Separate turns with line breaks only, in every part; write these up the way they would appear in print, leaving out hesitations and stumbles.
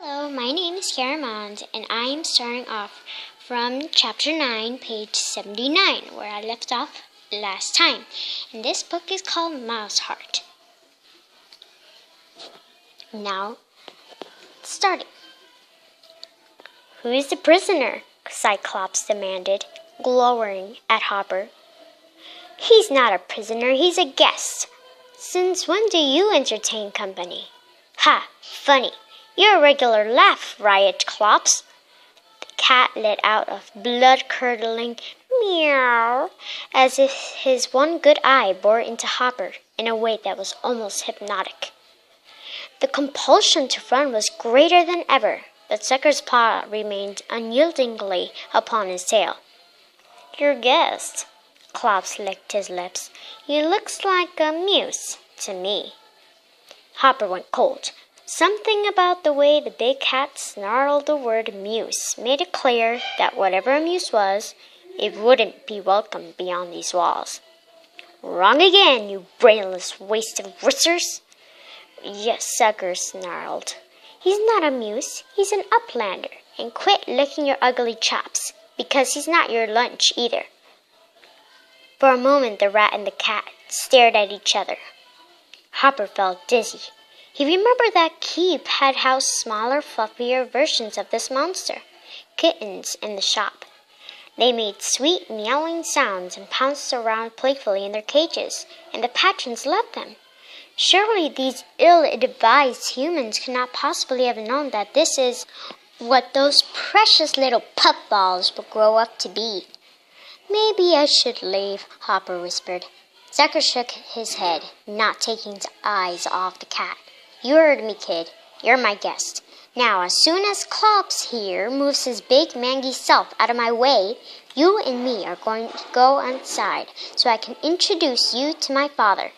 Hello, my name is Caramond, and I am starting off from Chapter 9, page 79, where I left off last time. And this book is called Mouseheart. Now, starting. "Who is the prisoner?" Cyclops demanded, glowering at Hopper. "He's not a prisoner, he's a guest. Since when do you entertain company?" "Ha, funny. You're a regular laugh, Riot Clops." The cat let out a blood-curdling meow, as if his one good eye bored into Hopper in a way that was almost hypnotic. The compulsion to run was greater than ever, but Sucker's paw remained unyieldingly upon his tail. "Your guest," Clops licked his lips. "He looks like a mouse to me." Hopper went cold. Something about the way the big cat snarled the word mouse made it clear that whatever a mouse was, it wouldn't be welcome beyond these walls. "Wrong again, you brainless waste of whiskers." "Yes," Sucker snarled. "He's not a mouse, he's an uplander, and quit licking your ugly chops, because he's not your lunch either." For a moment the rat and the cat stared at each other. Hopper felt dizzy. He remembered that Keep had housed smaller, fluffier versions of this monster, kittens, in the shop. They made sweet, meowing sounds and pounced around playfully in their cages, and the patrons loved them. Surely these ill-advised humans could not possibly have known that this is what those precious little puffballs will grow up to be. "Maybe I should leave," Hopper whispered. Sucker shook his head, not taking his eyes off the cat. "You heard me, kid. You're my guest. Now, as soon as Clops here moves his big mangy self out of my way, you and me are going to go outside so I can introduce you to my father."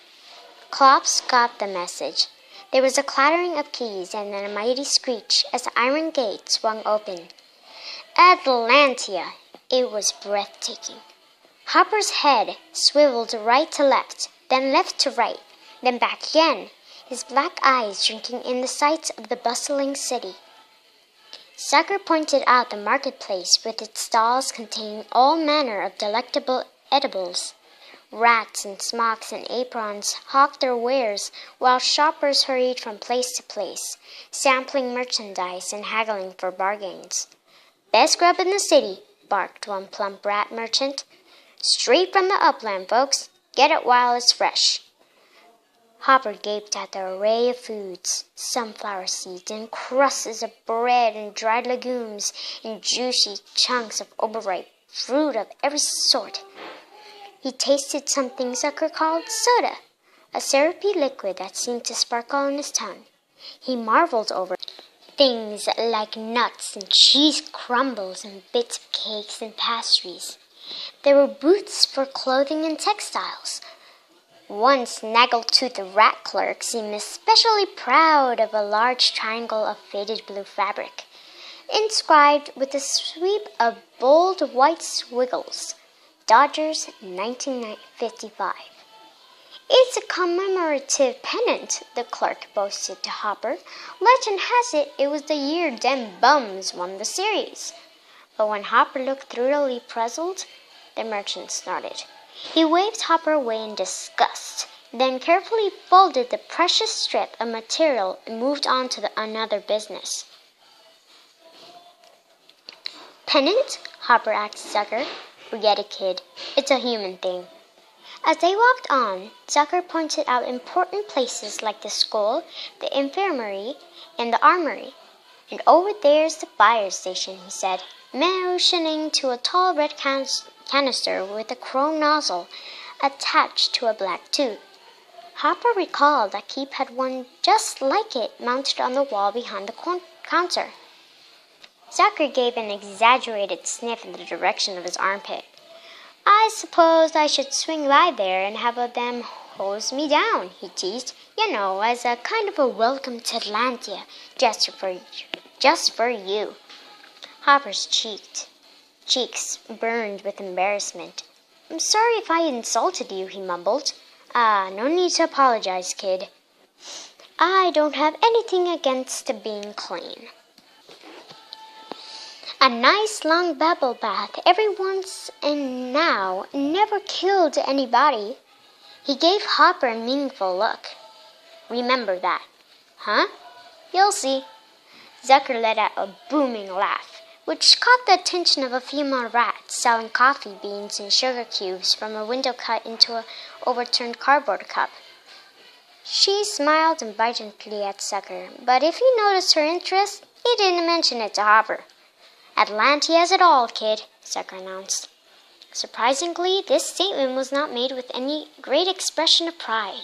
Clops got the message. There was a clattering of keys and then a mighty screech as the iron gate swung open. Atlantia! It was breathtaking. Hopper's head swiveled right to left, then left to right, then back again, his black eyes drinking in the sights of the bustling city. Sucker pointed out the marketplace with its stalls containing all manner of delectable edibles. Rats in smocks and aprons hawked their wares, while shoppers hurried from place to place, sampling merchandise and haggling for bargains. "Best grub in the city," barked one plump rat merchant. "Straight from the upland, folks. Get it while it's fresh." Hopper gaped at the array of foods, sunflower seeds and crusts of bread and dried legumes and juicy chunks of overripe fruit of every sort. He tasted something Sucker called soda, a syrupy liquid that seemed to sparkle on his tongue. He marveled over things like nuts and cheese crumbles and bits of cakes and pastries. There were booths for clothing and textiles. One snaggle-toothed rat clerk seemed especially proud of a large triangle of faded blue fabric, inscribed with a sweep of bold white squiggles, "Dodgers 1955. "It's a commemorative pennant," the clerk boasted to Hopper. "Legend has it was the year them bums won the series." But when Hopper looked thoroughly puzzled, the merchant snorted. He waved Hopper away in disgust, then carefully folded the precious strip of material and moved on to another business. "Pennant?" Hopper asked Sucker. "Forget it, kid. It's a human thing." As they walked on, Sucker pointed out important places like the school, the infirmary, and the armory. "And over there's the fire station," he said, motioning to a tall red canister with a chrome nozzle attached to a black tube. Hopper recalled that Keep had one just like it mounted on the wall behind the counter. Sucker gave an exaggerated sniff in the direction of his armpit. "I suppose I should swing by there and have them hose me down," he teased. "You know, as a kind of a welcome to Atlantia, just for you." Hopper's cheeks burned with embarrassment. "I'm sorry if I insulted you," he mumbled. No need to apologize, kid. I don't have anything against being clean." A nice long bubble bath every once and now never killed anybody. He gave Hopper a meaningful look. Remember that. Huh? You'll see. Zucker let out a booming laugh, which caught the attention of a female rat selling coffee beans and sugar cubes from a window cut into an overturned cardboard cup. She smiled invitantly at Zucker, but if you noticed her interest, he didn't mention it to Hopper. Atlantia has it all, kid, Zucker announced. Surprisingly, this statement was not made with any great expression of pride.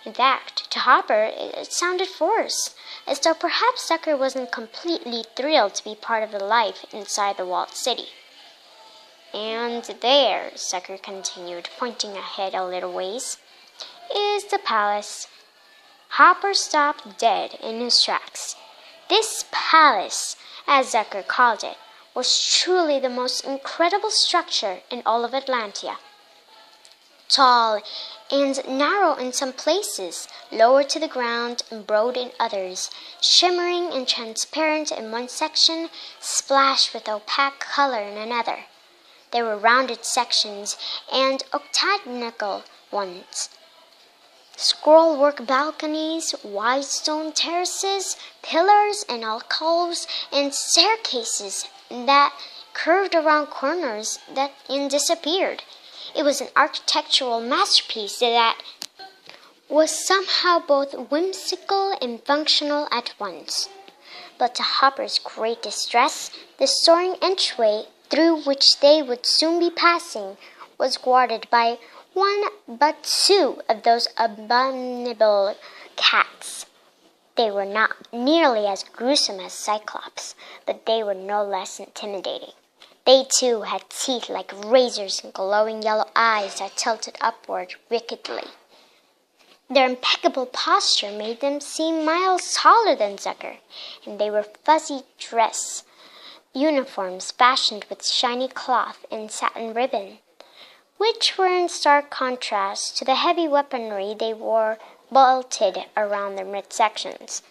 In fact, to Hopper, it sounded forced, as though perhaps Zucker wasn't completely thrilled to be part of the life inside the walled city. And there, Zucker continued, pointing ahead a little ways, is the palace. Hopper stopped dead in his tracks. This palace, as Zucker called it, was truly the most incredible structure in all of Atlantia. Tall and narrow in some places, lower to the ground and broad in others, shimmering and transparent in one section, splashed with opaque color in another. There were rounded sections and octagonal ones, scrollwork balconies, wide stone terraces, pillars and alcoves, and staircases that curved around corners and disappeared. It was an architectural masterpiece that was somehow both whimsical and functional at once. But to Hopper's great distress, the soaring entryway through which they would soon be passing was guarded by one but two of those abominable cats. They were not nearly as gruesome as Cyclops, but they were no less intimidating. They too had teeth like razors and glowing yellow eyes that tilted upward wickedly. Their impeccable posture made them seem miles taller than Zucker, and they were fuzzy dress uniforms fashioned with shiny cloth and satin ribbon, which were in stark contrast to the heavy weaponry they wore belted around their midsections.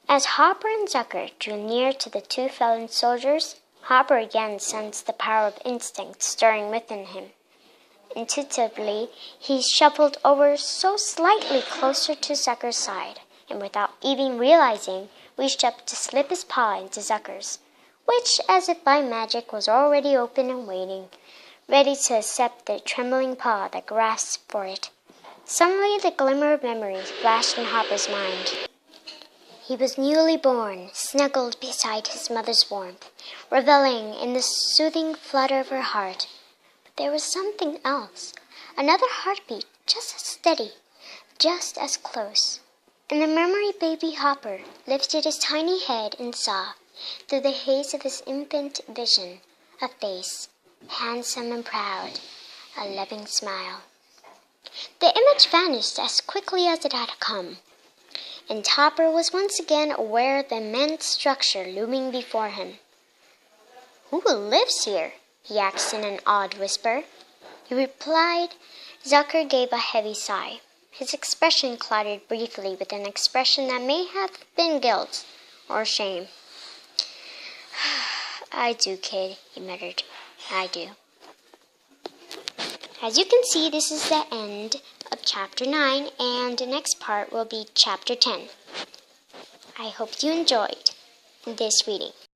As Hopper and Zucker drew near to the two fallen soldiers, Hopper again sensed the power of instinct stirring within him. Intuitively, he shuffled over so slightly closer to Zucker's side, and without even realizing, reached up to slip his paw into Zucker's, which, as if by magic, was already open and waiting, ready to accept the trembling paw that grasped for it. Suddenly the glimmer of memory flashed in Hopper's mind. He was newly born, snuggled beside his mother's warmth, reveling in the soothing flutter of her heart. But there was something else, another heartbeat, just as steady, just as close. And the memory baby Hopper lifted his tiny head and saw, through the haze of his infant vision, a face, handsome and proud, a loving smile. The image vanished as quickly as it had come, and Hopper was once again aware of the immense structure looming before him. "Who lives here?" he asked in an awed whisper. He replied. Zucker gave a heavy sigh. His expression clouded briefly with an expression that may have been guilt or shame. "I do, kid," he muttered. "I do." As you can see, this is the end of Chapter 9, and the next part will be Chapter 10. I hope you enjoyed this reading.